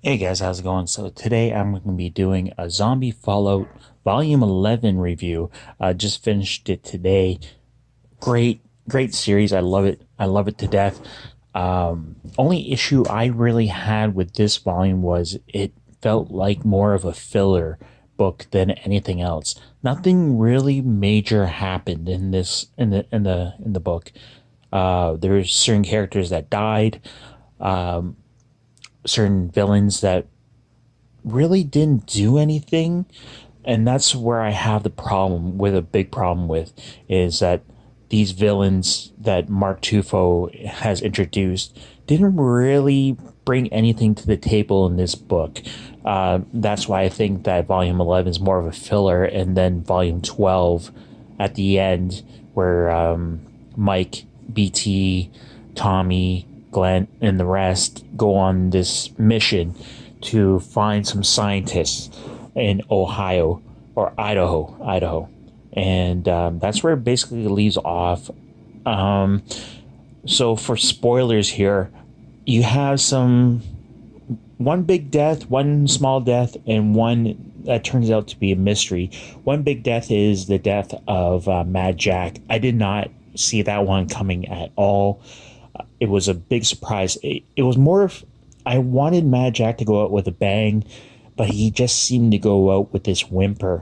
Hey guys, how's it going? So today I'm going to be doing a Zombie Fallout Volume 11 review. Just finished it today. Great series. I love it. I love it to death. Only issue I really had with this volume was it felt like more of a filler book than anything else. Nothing really major happened in this in the book. There's certain characters that died, certain villains that really didn't do anything. And that's where I have the problem with a big problem with is that these villains that Mark Tufo has introduced didn't really bring anything to the table in this book. That's why I think that Volume 11 is more of a filler, and then Volume 12 at the end, where Mike, BT, Tommy, Glenn, and the rest go on this mission to find some scientists in Ohio or Idaho, and that's where it basically leaves off. Um, so for spoilers here, you have some one big death, one small death, and one that turns out to be a mystery. One big death is the death of Mad Jack. I did not see that one coming at all. It was a big surprise. It was more of I wanted Mad Jack to go out with a bang, but he just seemed to go out with this whimper.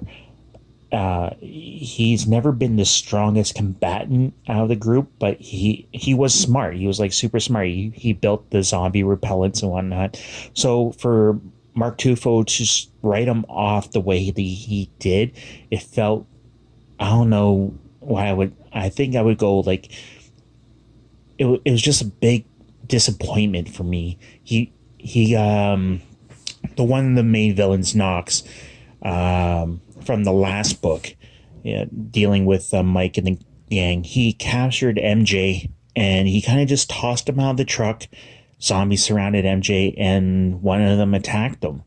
He's never been the strongest combatant out of the group, but he was smart. He was like super smart. He built the zombie repellents and whatnot. So for Mark Tufo to write him off the way that he did, it felt I don't know why I would. I think I would go like it was just a big disappointment for me. He the one of the main villains, Knox, from the last book, yeah, dealing with Mike and the gang. He captured MJ and he kind of just tossed him out of the truck. Zombies surrounded MJ and one of them attacked him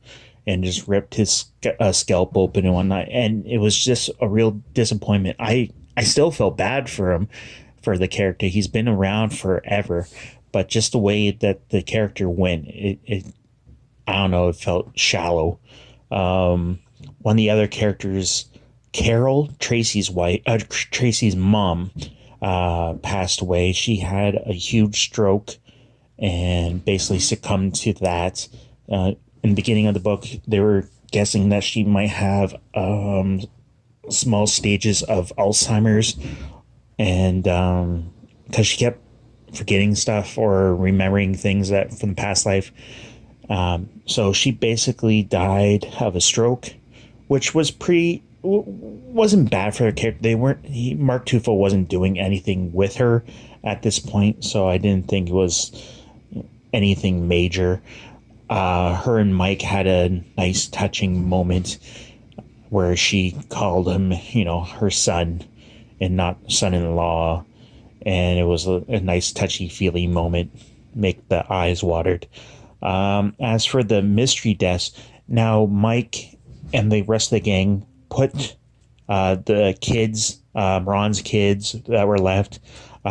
and just ripped his scalp open and whatnot. And it was just a real disappointment. I still felt bad for him, for the character. He's been around forever, but just the way that the character went, it I don't know, it felt shallow. One of the other characters, Carol, Tracy's mom, passed away. She had a huge stroke and basically succumbed to that. In the beginning of the book, they were guessing that she might have small stages of Alzheimer's, and because she kept forgetting stuff or remembering things that from the past life. So she basically died of a stroke, which was wasn't bad for her character. They weren't Mark Tufo wasn't doing anything with her at this point, so I didn't think it was anything major. Her and Mike had a nice touching moment where she called him, her son and not son-in-law, and it was a nice touchy feely moment, make the eyes watered. As for the mystery deaths, now Mike and the rest of the gang put the kids, Ron's kids that were left,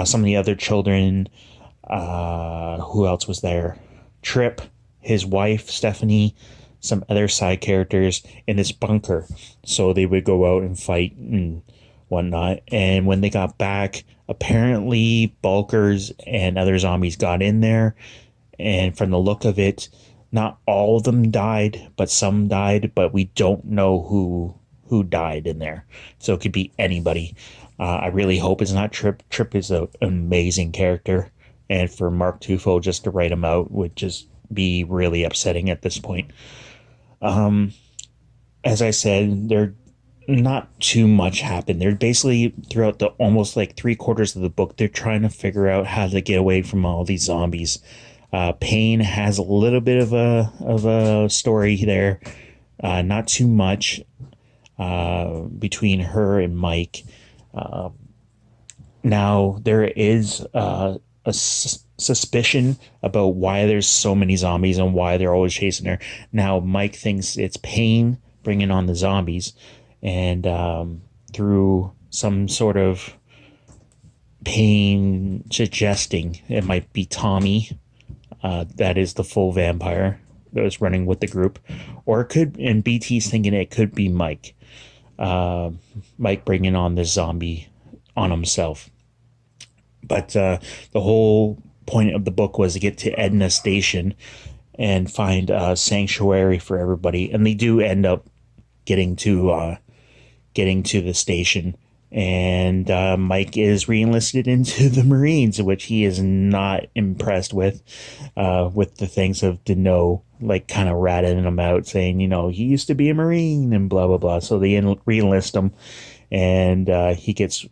some of the other children. Who else was there? Trip, his wife Stephanie, some other side characters in this bunker, so they would go out and fight and whatnot. And when they got back, apparently bulkers and other zombies got in there, and from the look of it, not all of them died, but some died, but we don't know who died in there. So it could be anybody. I really hope it's not Trip. Trip is an amazing character, and for Mark Tufo just to write him out would just be really upsetting at this point. As I said, there not too much happened. They're basically throughout the almost like three-quarters of the book, they're trying to figure out how to get away from all these zombies. Pain has a little bit of a story there, not too much between her and Mike. Now there is suspicion about why there's so many zombies and why they're always chasing her. Now Mike thinks it's Pain bringing on the zombies, and through some sort of Pain suggesting it might be Tommy, that is the full vampire. that was running with the group, or it could. And BT's thinking it could be Mike, Mike bringing on the zombie on himself. But the whole point of the book was to get to Edna Station and find a sanctuary for everybody, and they do end up getting to the station. And Mike is reenlisted into the Marines, which he is not impressed with the things of Deneau, like kind of ratting him out, saying, he used to be a Marine and blah, blah, blah. So they reenlist him, and he gets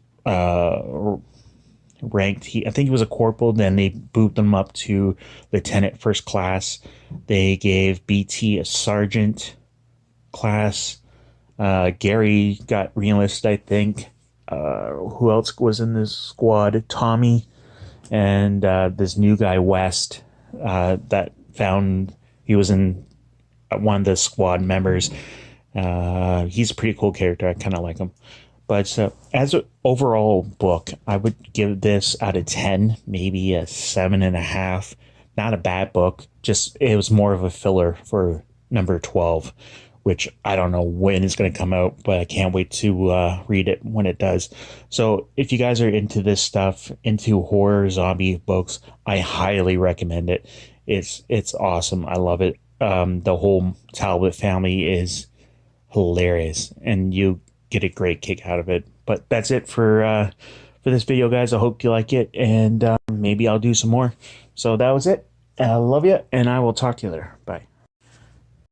ranked. I think he was a corporal. Then they booped him up to lieutenant first class. They gave BT a sergeant class. Gary got reenlisted, I think. Who else was in this squad? Tommy and this new guy West that found he was in one of the squad members. He's a pretty cool character. I kind of like him. But as an overall book, I would give this out of 10, maybe a 7.5. Not a bad book. Just it was more of a filler for number 12, which I don't know when it's going to come out, but I can't wait to read it when it does. So if you guys are into this stuff, into horror zombie books, I highly recommend it. It's awesome. I love it. The whole Talbot family is hilarious, and you get a great kick out of it. But that's it for this video, guys. I hope you like it, and maybe I'll do some more. So that was it. I love you, and I will talk to you later. Bye.